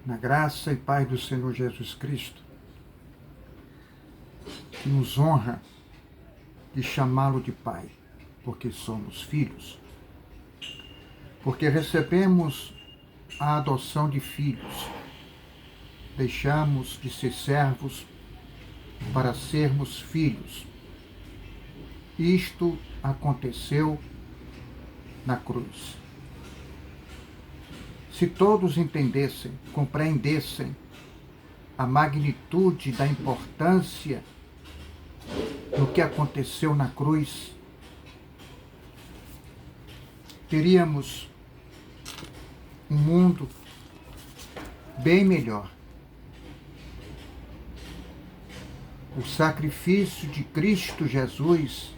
Na graça e paz do Senhor Jesus Cristo, que nos honra de chamá-lo de Pai, porque somos filhos, porque recebemos a adoção de filhos, deixamos de ser servos para sermos filhos. Isto aconteceu na cruz. Se todos entendessem, compreendessem a magnitude da importância do que aconteceu na cruz, teríamos um mundo bem melhor. O sacrifício de Cristo Jesus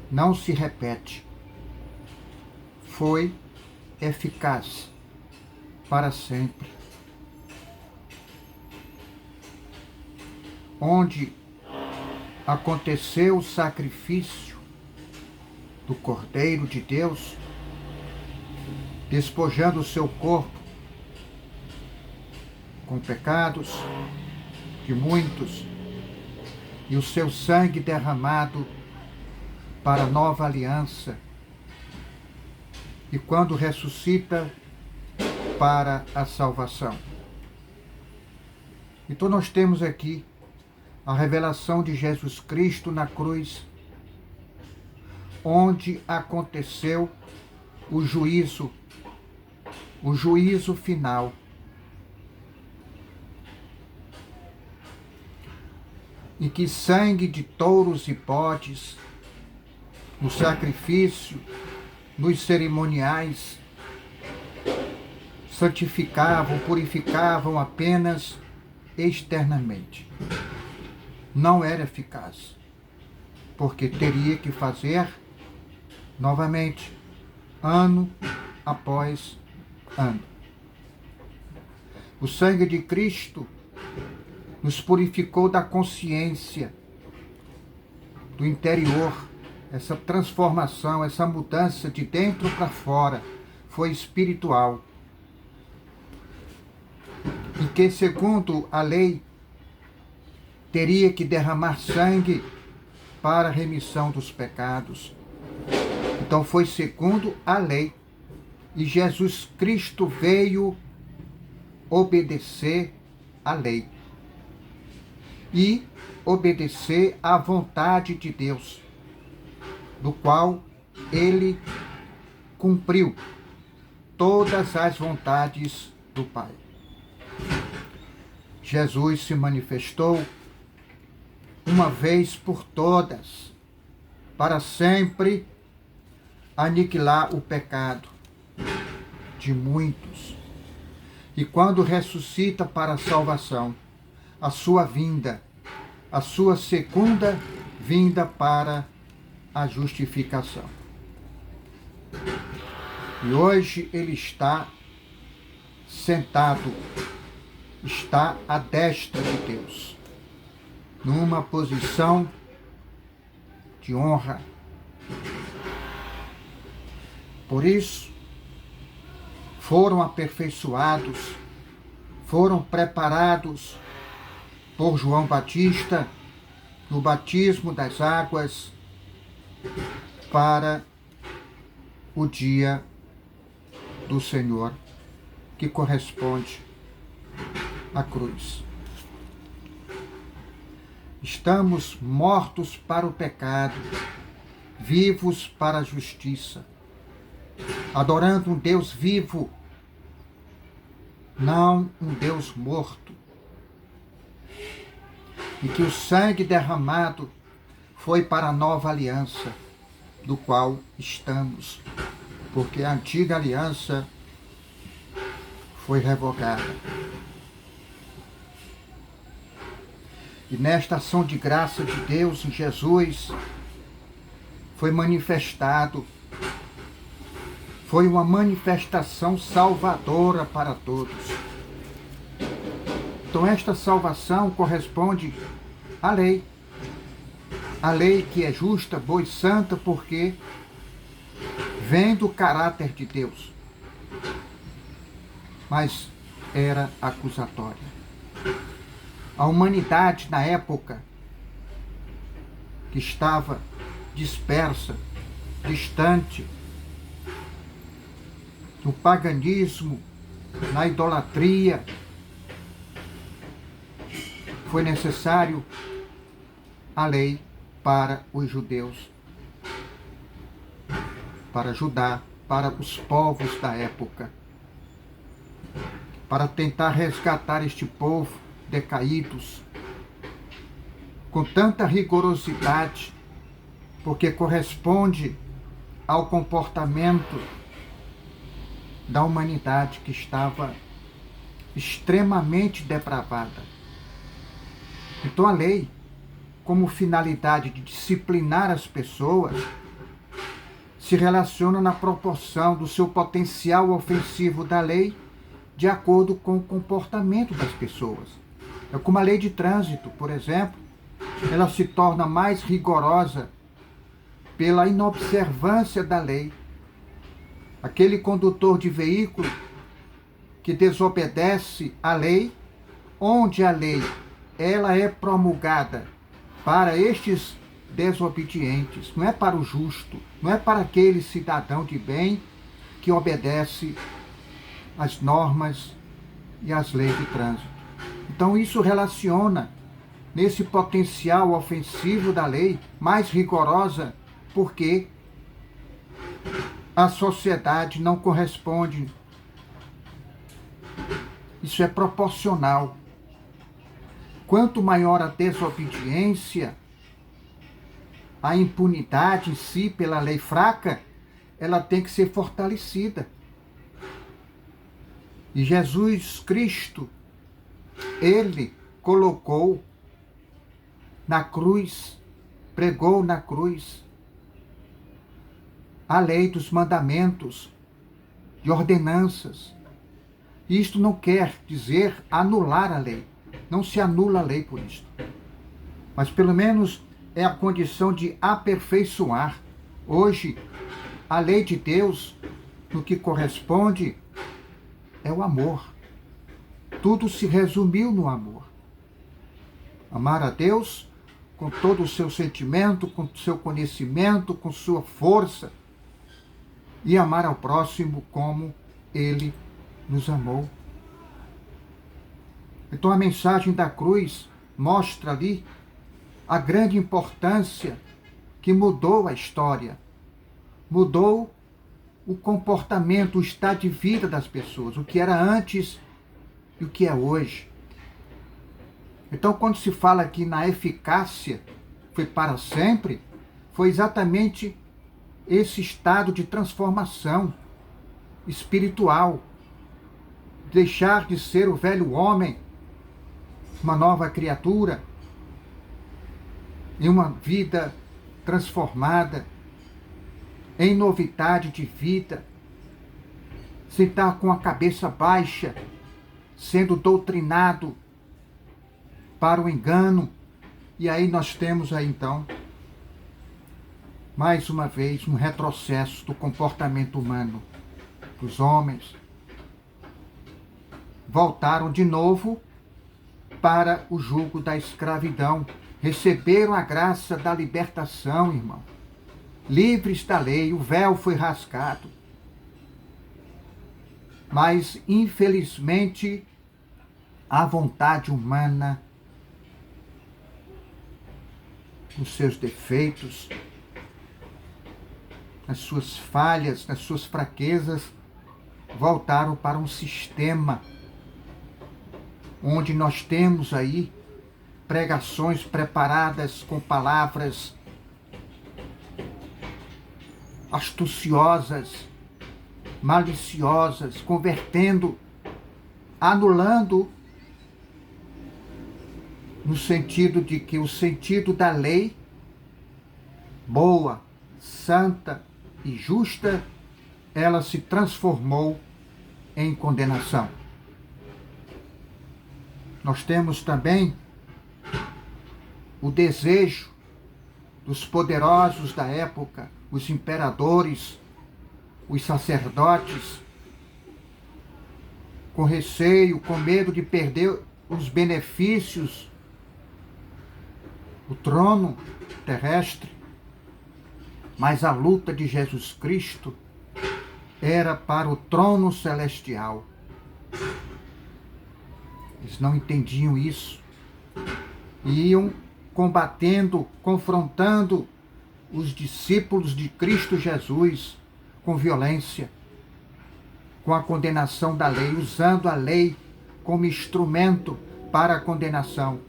não se repete. Foi eficaz para sempre. Onde aconteceu o sacrifício do Cordeiro de Deus, despojando o seu corpo com pecados de muitos e o seu sangue derramado para a nova aliança, e quando ressuscita para a salvação. Então nós temos aqui a revelação de Jesus Cristo na cruz, onde aconteceu o juízo final. Em que sangue de touros e bodes, no sacrifício, nos cerimoniais, santificavam, purificavam apenas externamente. Não era eficaz, porque teria que fazer novamente, ano após ano. O sangue de Cristo nos purificou da consciência, do interior. Essa transformação, essa mudança de dentro para fora foi espiritual. E que, segundo a lei, teria que derramar sangue para a remissão dos pecados. Então foi segundo a lei. E Jesus Cristo veio obedecer à lei e obedecer à vontade de Deus, do qual ele cumpriu todas as vontades do Pai. Jesus se manifestou uma vez por todas, para sempre aniquilar o pecado de muitos. E quando ressuscita para a salvação, a sua vinda, a sua segunda vinda para a justificação. E hoje ele está sentado, está à destra de Deus, numa posição de honra. Por isso, foram aperfeiçoados, foram preparados por João Batista no batismo das águas para o dia do Senhor, que corresponde à cruz. Estamos mortos para o pecado, vivos para a justiça, adorando um Deus vivo, não um Deus morto. E que o sangue derramado foi para a nova aliança, do qual estamos, porque a antiga aliança foi revogada. E nesta ação de graça de Deus em Jesus, foi manifestado, foi uma manifestação salvadora para todos. Então esta salvação corresponde à lei. A lei que é justa, boa e santa, porque vem do caráter de Deus. Mas era acusatória. A humanidade, na época, que estava dispersa, distante, no paganismo, na idolatria, foi necessário a lei para os judeus, para Judá, para os povos da época, para tentar resgatar este povo decaídos, com tanta rigorosidade, porque corresponde ao comportamento da humanidade que estava extremamente depravada. Então a lei, como finalidade de disciplinar as pessoas, se relaciona na proporção do seu potencial ofensivo da lei de acordo com o comportamento das pessoas. É como a lei de trânsito, por exemplo, ela se torna mais rigorosa pela inobservância da lei. Aquele condutor de veículo que desobedece à lei, onde a lei ela é promulgada para estes desobedientes, não é para o justo, não é para aquele cidadão de bem que obedece às normas e às leis de trânsito. Então isso relaciona nesse potencial ofensivo da lei mais rigorosa, porque a sociedade não corresponde. Isso é proporcional. Quanto maior a desobediência, a impunidade em si pela lei fraca, ela tem que ser fortalecida. E Jesus Cristo, ele colocou na cruz, pregou na cruz, a lei dos mandamentos, de ordenanças. Isto não quer dizer anular a lei. Não se anula a lei por isso. Mas pelo menos é a condição de aperfeiçoar. Hoje, a lei de Deus, no que corresponde, é o amor. Tudo se resumiu no amor. Amar a Deus com todo o seu sentimento, com o seu conhecimento, com sua força, e amar ao próximo como ele nos amou. Então a mensagem da cruz mostra ali a grande importância que mudou a história, mudou o comportamento, o estado de vida das pessoas, o que era antes e o que é hoje. Então quando se fala aqui na eficácia, foi para sempre, foi exatamente esse estado de transformação espiritual, deixar de ser o velho homem, uma nova criatura, em uma vida transformada, em novidade de vida, sem estar com a cabeça baixa, sendo doutrinado para o engano. E aí nós temos aí então, mais uma vez, um retrocesso do comportamento humano. Os homens voltaram de novo para o jugo da escravidão. Receberam a graça da libertação, irmão. Livres da lei, o véu foi rasgado. Mas, infelizmente, a vontade humana, os seus defeitos, as suas falhas, as suas fraquezas, voltaram para um sistema onde nós temos aí pregações preparadas com palavras astuciosas, maliciosas, convertendo, anulando, no sentido de que o sentido da lei, boa, santa e justa, ela se transformou em condenação. Nós temos também o desejo dos poderosos da época, os imperadores, os sacerdotes, com receio, com medo de perder os benefícios, o trono terrestre. Mas a luta de Jesus Cristo era para o trono celestial. Eles não entendiam isso. Iam combatendo, confrontando os discípulos de Cristo Jesus com violência, com a condenação da lei, usando a lei como instrumento para a condenação.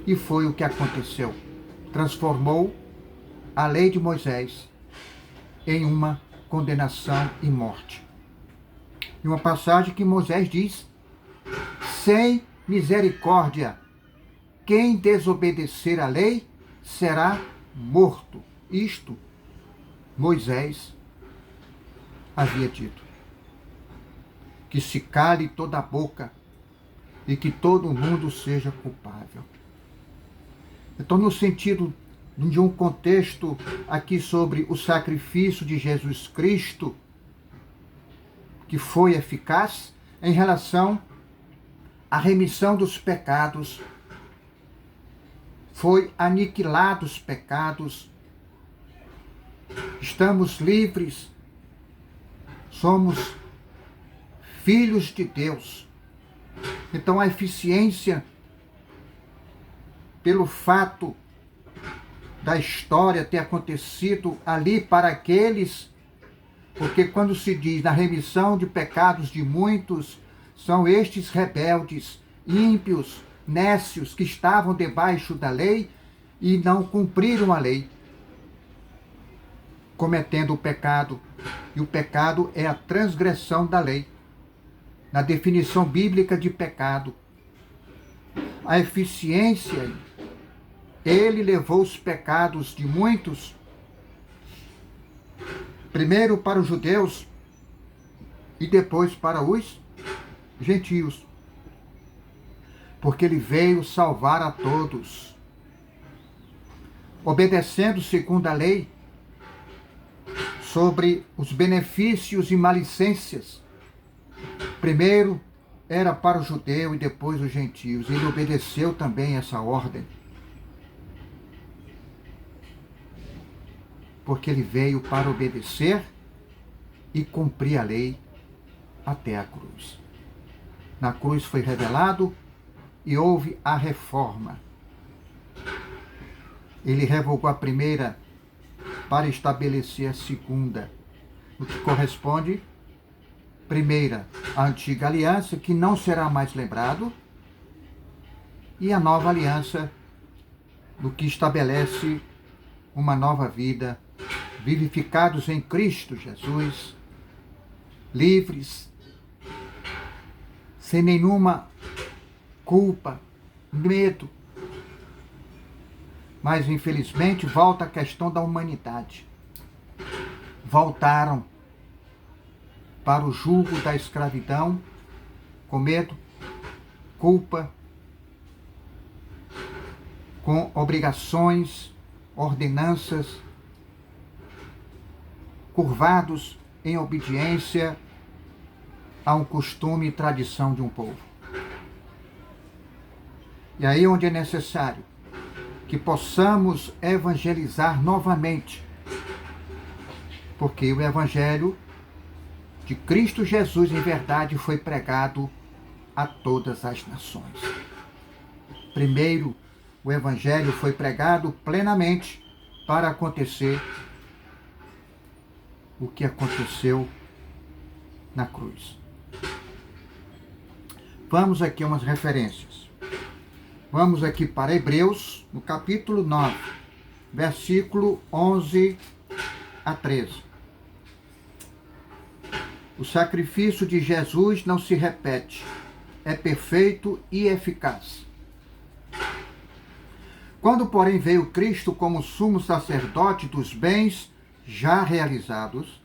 E foi o que aconteceu. Transformou a lei de Moisés em uma condenação e morte. E uma passagem que Moisés diz: sem misericórdia, quem desobedecer à lei será morto. Isto Moisés havia dito. Que se cale toda a boca e que todo mundo seja culpável. Então, no sentido de um contexto aqui sobre o sacrifício de Jesus Cristo, que foi eficaz em relação à remissão dos pecados, foi aniquilado os pecados, estamos livres, somos filhos de Deus. Então a eficiência, pelo fato da história ter acontecido ali para aqueles, porque quando se diz na remissão de pecados de muitos, são estes rebeldes, ímpios, nécios, que estavam debaixo da lei e não cumpriram a lei, cometendo o pecado. E o pecado é a transgressão da lei. Na definição bíblica de pecado, a eficiência, ele levou os pecados de muitos, primeiro para os judeus e depois para os gentios, porque ele veio salvar a todos, obedecendo segundo a lei sobre os benefícios e malicências. Primeiro era para o judeu e depois os gentios. Ele obedeceu também essa ordem, porque ele veio para obedecer e cumprir a lei até a cruz. Na cruz foi revelado e houve a reforma. Ele revogou a primeira para estabelecer a segunda, o que corresponde, primeira, a antiga aliança, que não será mais lembrado, e a nova aliança, no que estabelece uma nova vida, vivificados em Cristo Jesus, livres, sem nenhuma culpa, medo. Mas, infelizmente, volta a questão da humanidade. Voltaram para o jugo da escravidão, com medo, culpa, com obrigações, ordenanças, curvados em obediência a um costume e tradição de um povo. E aí onde é necessário que possamos evangelizar novamente, porque o evangelho de Cristo Jesus, em verdade, foi pregado a todas as nações. Primeiro, o evangelho foi pregado plenamente para acontecer o que aconteceu na cruz. Vamos aqui a umas referências. Vamos aqui para Hebreus, no capítulo 9, versículo 11 a 13. O sacrifício de Jesus não se repete, é perfeito e eficaz. Quando, porém, veio Cristo como sumo sacerdote dos bens já realizados,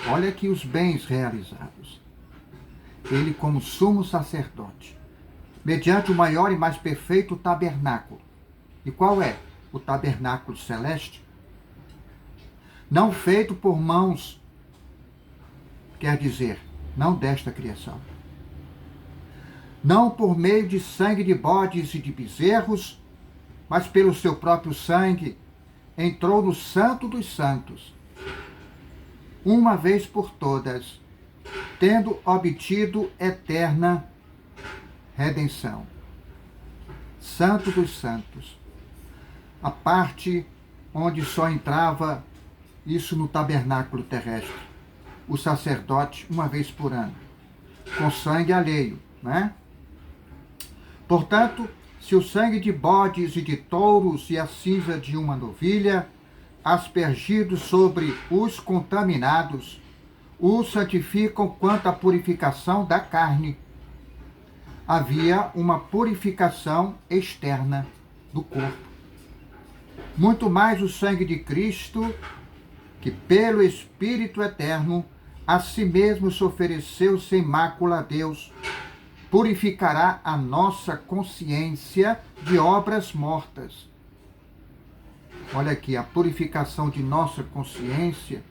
olha aqui os bens realizados, ele como sumo sacerdote, mediante o maior e mais perfeito tabernáculo. E qual é? O tabernáculo celeste? Não feito por mãos, quer dizer, não desta criação, não por meio de sangue de bodes e de bezerros, mas pelo seu próprio sangue, entrou no Santo dos Santos, uma vez por todas, tendo obtido eterna redenção. Santo dos Santos, a parte onde só entrava isso no tabernáculo terrestre, o sacerdote uma vez por ano, com sangue alheio, né? Portanto, se o sangue de bodes e de touros e a cinza de uma novilha, aspergidos sobre os contaminados, os santificam quanto à purificação da carne, havia uma purificação externa do corpo. Muito mais o sangue de Cristo, que pelo Espírito Eterno a si mesmo se ofereceu sem mácula a Deus, purificará a nossa consciência de obras mortas. Olha aqui, a purificação de nossa consciência.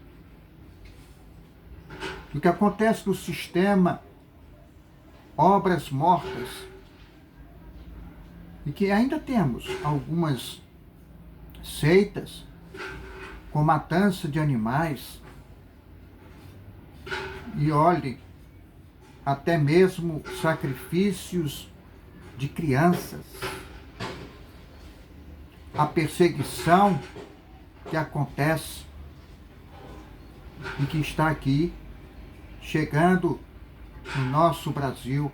O que acontece no sistema obras mortas, e que ainda temos algumas seitas com matança de animais, e olhe, até mesmo sacrifícios de crianças. A perseguição que acontece e que está aqui, chegando no nosso Brasil.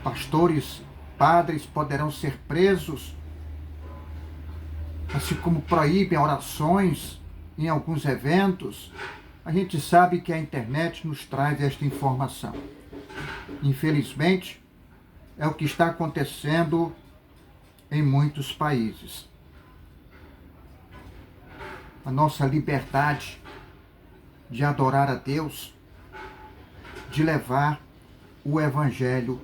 Pastores, padres poderão ser presos, assim como proíbem orações em alguns eventos. A gente sabe que a internet nos traz esta informação. Infelizmente, é o que está acontecendo em muitos países. A nossa liberdade de adorar a Deus, de levar o Evangelho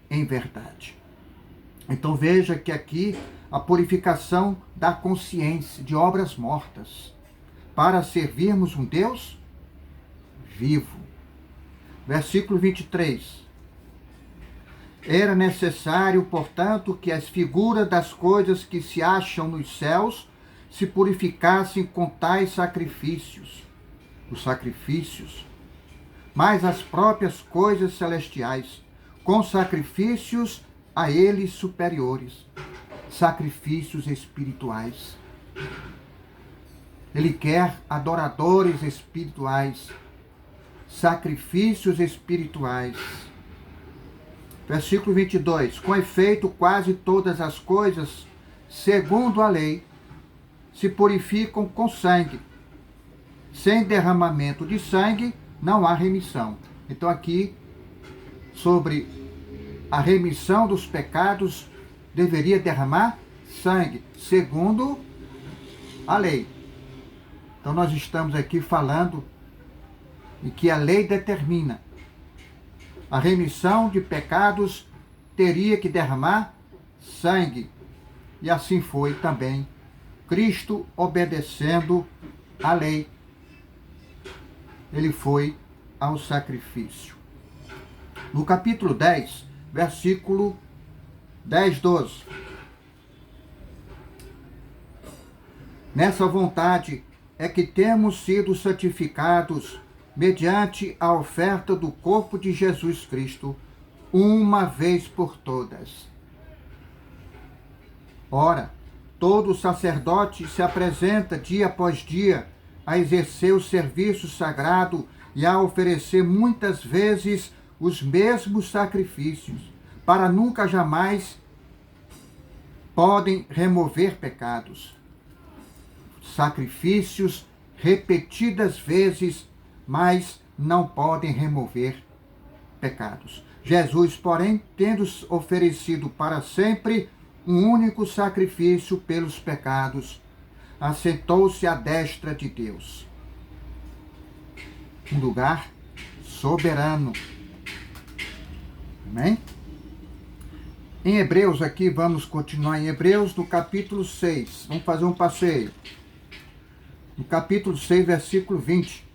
em verdade. Então veja que aqui a purificação da consciência de obras mortas, para servirmos um Deus vivo. Versículo 23. Era necessário, portanto, que as figuras das coisas que se acham nos céus se purificassem com tais sacrifícios, os sacrifícios, mas as próprias coisas celestiais, com sacrifícios a eles superiores, sacrifícios espirituais. Ele quer adoradores espirituais, sacrifícios espirituais. Versículo 22. Com efeito, quase todas as coisas, segundo a lei, se purificam com sangue. Sem derramamento de sangue, não há remissão. Então aqui, sobre a remissão dos pecados, deveria derramar sangue, segundo a lei. Então nós estamos aqui falando de que a lei determina. A remissão de pecados teria que derramar sangue. E assim foi também Cristo obedecendo à lei. Ele foi ao sacrifício. No capítulo 10, versículo 10, 12. Nessa vontade é que temos sido santificados mediante a oferta do corpo de Jesus Cristo, uma vez por todas. Ora, todo sacerdote se apresenta dia após dia a exercer o serviço sagrado e a oferecer muitas vezes os mesmos sacrifícios, para nunca jamais podem remover pecados. Sacrifícios repetidas vezes, mas não podem remover pecados. Jesus, porém, tendo oferecido para sempre um único sacrifício pelos pecados, assentou-se à destra de Deus. Um lugar soberano. Amém? Em Hebreus aqui, vamos continuar em Hebreus, no capítulo 6. Vamos fazer um passeio. No capítulo 6, versículo 20.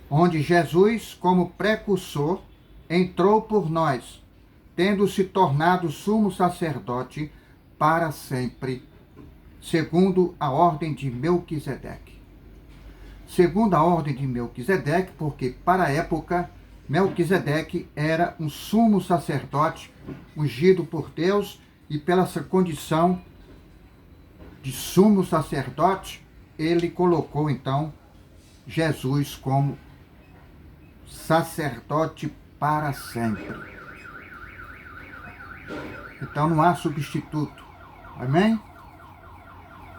onde Jesus, como precursor, entrou por nós, tendo se tornado sumo sacerdote para sempre, segundo a ordem de Melquisedeque. Segundo a ordem de Melquisedeque, porque para a época Melquisedeque era um sumo sacerdote ungido por Deus, e pela sua condição de sumo sacerdote, ele colocou então Jesus como sacerdote para sempre. Então não há substituto. Amém?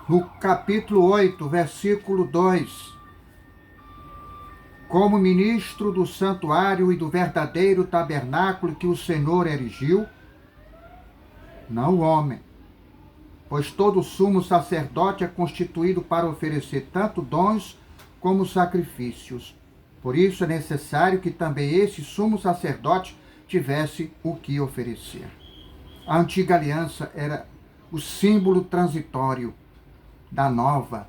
No capítulo 8, versículo 2. Como ministro do santuário e do verdadeiro tabernáculo que o Senhor erigiu, não o homem, pois todo sumo sacerdote é constituído para oferecer tanto dons como sacrifícios. Por isso é necessário que também esse sumo sacerdote tivesse o que oferecer. A antiga aliança era o símbolo transitório da nova,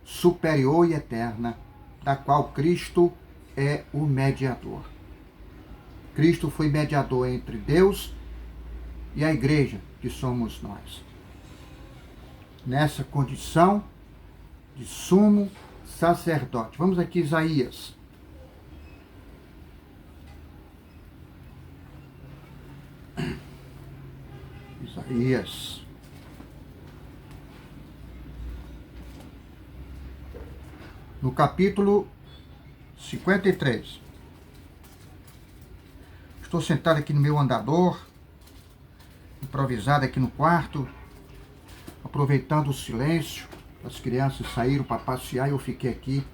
superior e eterna, da qual Cristo é o mediador. Cristo foi mediador entre Deus e a igreja, que somos nós. Nessa condição de sumo sacerdote. Vamos aqui, Isaías. Isaías. No capítulo 53. Estou sentado aqui no meu andador, improvisado aqui no quarto, aproveitando o silêncio. As crianças saíram para passear e eu fiquei aqui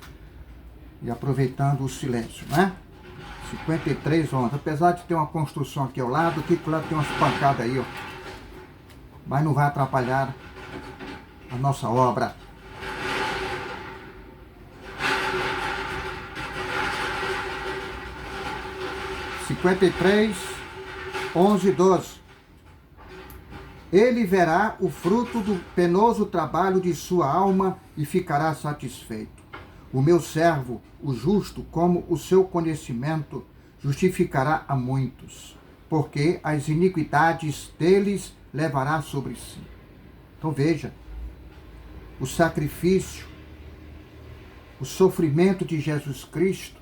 e aproveitando o silêncio, né? 53 ondas. Apesar de ter uma construção aqui ao lado, aqui do lado tem umas pancadas aí, ó. Mas não vai atrapalhar a nossa obra. Cinquenta e três, 11 e 12. Ele verá o fruto do penoso trabalho de sua alma e ficará satisfeito. O meu servo, o justo, como o seu conhecimento, justificará a muitos, porque as iniquidades deles levará sobre si. Então veja, o sacrifício, o sofrimento de Jesus Cristo,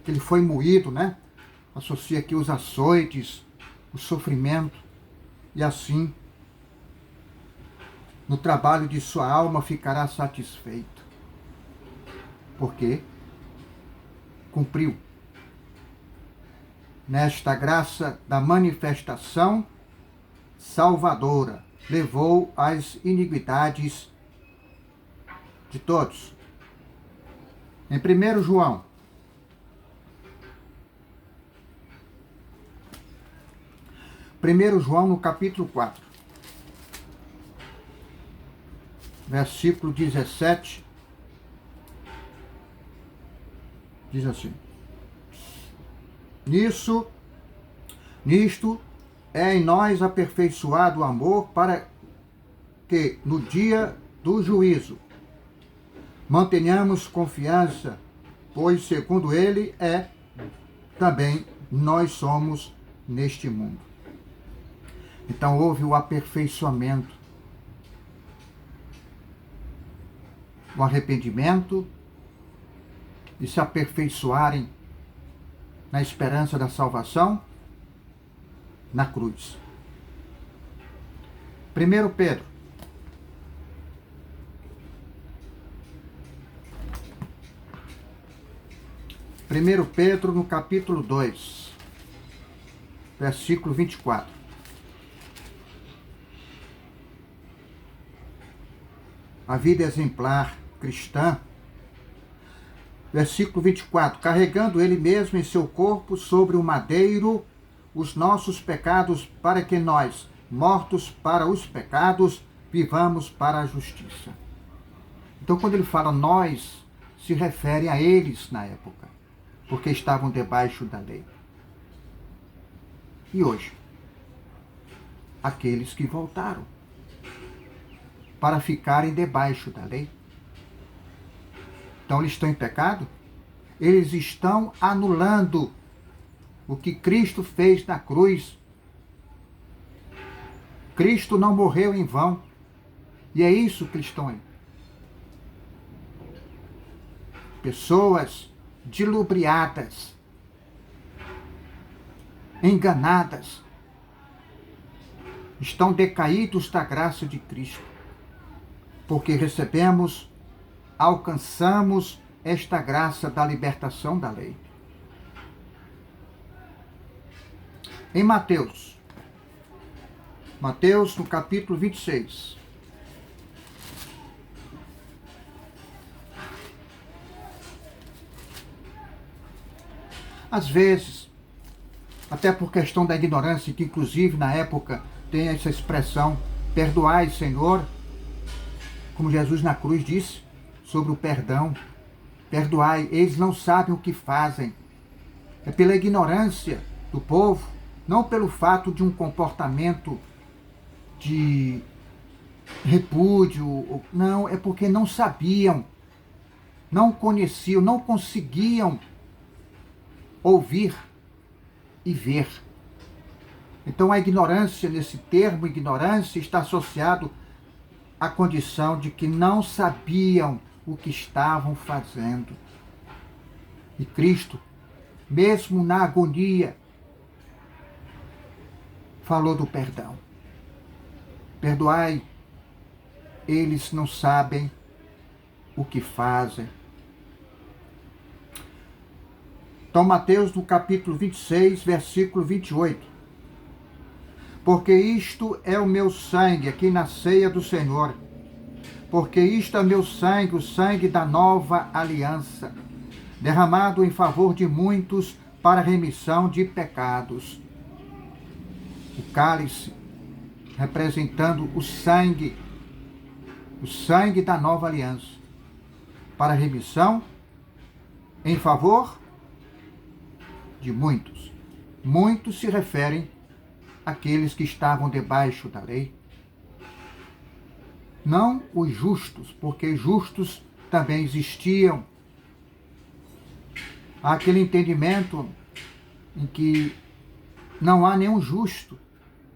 que ele foi moído, né? Associa aqui os açoites, o sofrimento, e assim, no trabalho de sua alma ficará satisfeito. Porque cumpriu nesta graça da manifestação salvadora, levou as iniquidades de todos. Em 1 João, no capítulo 4, versículo 17, diz assim: Nisto é em nós aperfeiçoado o amor, para que no dia do juízo mantenhamos confiança, pois segundo ele é, também nós somos neste mundo. Então houve o aperfeiçoamento, o arrependimento e se aperfeiçoarem na esperança da salvação na cruz. 1 Pedro. Primeiro Pedro, no capítulo 2, versículo 24. A vida exemplar cristã. Versículo 24. Carregando ele mesmo em seu corpo sobre o madeiro os nossos pecados, para que nós, mortos para os pecados, vivamos para a justiça. Então, quando ele fala nós, se refere a eles na época, porque estavam debaixo da lei. E hoje, aqueles que voltaram para ficarem debaixo da lei. Então, eles estão em pecado? eles estão anulando o que Cristo fez na cruz. Cristo não morreu em vão. E é isso, cristãos. Pessoas dilubriadas, enganadas, estão decaídos da graça de Cristo, porque alcançamos esta graça da libertação da lei. Em Mateus, no capítulo 26, às vezes, até por questão da ignorância, que inclusive na época tem essa expressão, perdoai, Senhor, como Jesus na cruz disse, sobre o perdão, perdoai, eles não sabem o que fazem. É pela ignorância do povo, não pelo fato de um comportamento de repúdio, não, é porque não sabiam, não conheciam, não conseguiam ouvir e ver. Então a ignorância, nesse termo ignorância, está associado à condição de que não sabiam o que estavam fazendo. E Cristo, mesmo na agonia, falou do perdão. Perdoai, eles não sabem o que fazem. Então, Mateus, no capítulo 26, versículo 28. Porque isto é o meu sangue, aqui na ceia do Senhor. Porque isto é meu sangue, o sangue da nova aliança, derramado em favor de muitos para remissão de pecados. O cálice, representando o sangue da nova aliança, para remissão em favor de muitos. Muitos se referem àqueles que estavam debaixo da lei. Não os justos, porque justos também existiam. Há aquele entendimento em que não há nenhum justo.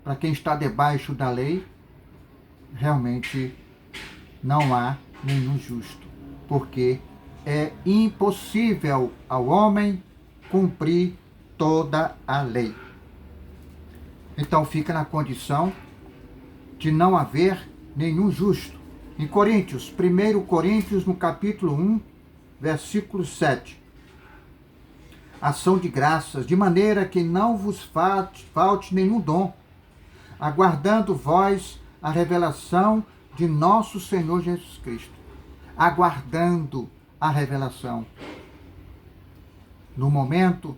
Para quem está debaixo da lei, realmente não há nenhum justo, porque é impossível ao homem cumprir toda a lei. Então fica na condição de não haver nenhum justo. Em Coríntios, 1 Coríntios, no capítulo 1, versículo 7. Ação de graças, de maneira que não vos falte nenhum dom, aguardando vós a revelação de nosso Senhor Jesus Cristo. Aguardando a revelação. No momento,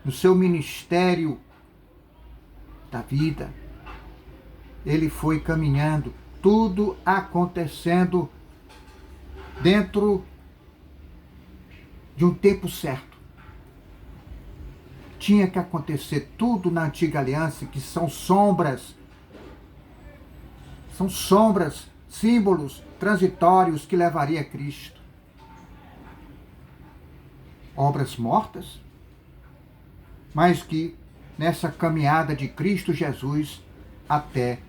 no seu ministério da vida, ele foi caminhando, tudo acontecendo dentro de um tempo certo. Tinha que acontecer tudo na antiga aliança, que são sombras, símbolos transitórios que levaria a Cristo. Obras mortas, mas que nessa caminhada de Cristo Jesus até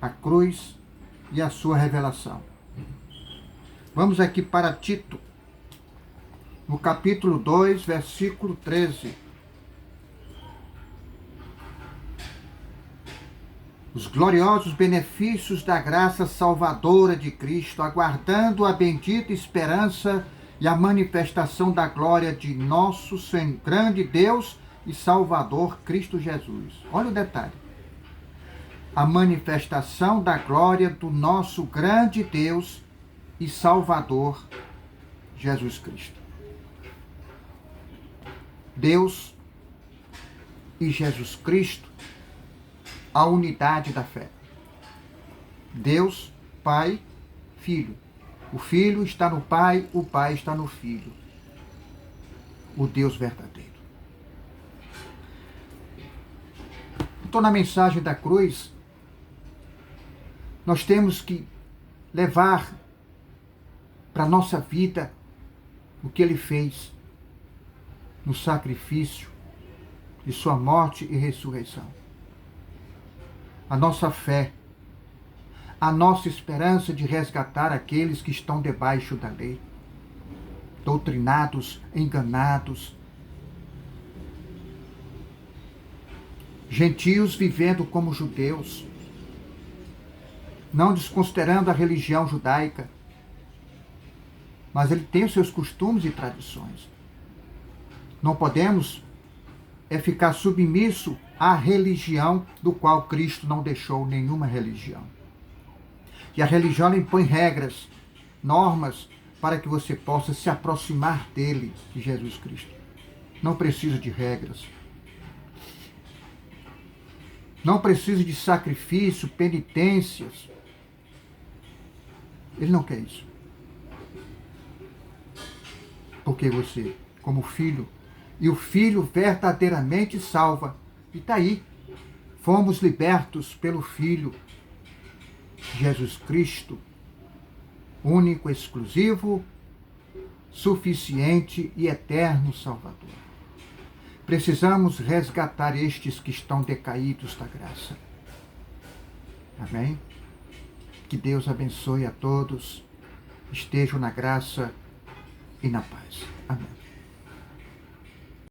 a cruz e a sua revelação. Vamos aqui para Tito, no capítulo 2, versículo 13. Os gloriosos benefícios da graça salvadora de Cristo, aguardando a bendita esperança e a manifestação da glória de nosso grande Deus e Salvador Cristo Jesus. Olha o detalhe. A manifestação da glória do nosso grande Deus e Salvador Jesus Cristo. Deus e Jesus Cristo, a unidade da fé. Deus, Pai, Filho. O Filho está no Pai, o Pai está no Filho. O Deus verdadeiro. Então, na mensagem da cruz, nós temos que levar para a nossa vida o que Ele fez. no sacrifício de sua morte e ressurreição. A nossa fé, a nossa esperança de resgatar aqueles que estão debaixo da lei, doutrinados, enganados, gentios vivendo como judeus, não desconsiderando a religião judaica, mas ele tem os seus costumes e tradições. Não podemos ficar submisso à religião do qual Cristo não deixou nenhuma religião. E a religião impõe regras, normas, para que você possa se aproximar dele, de Jesus Cristo. Não precisa de regras. Não precisa de sacrifício, penitências. Ele não quer isso. Porque você, como filho, e o Filho verdadeiramente salva. E está aí. Fomos libertos pelo Filho, Jesus Cristo, único, exclusivo, suficiente e eterno Salvador. Precisamos resgatar estes que estão decaídos da graça. Amém? Que Deus abençoe a todos, estejam na graça e na paz. Amém.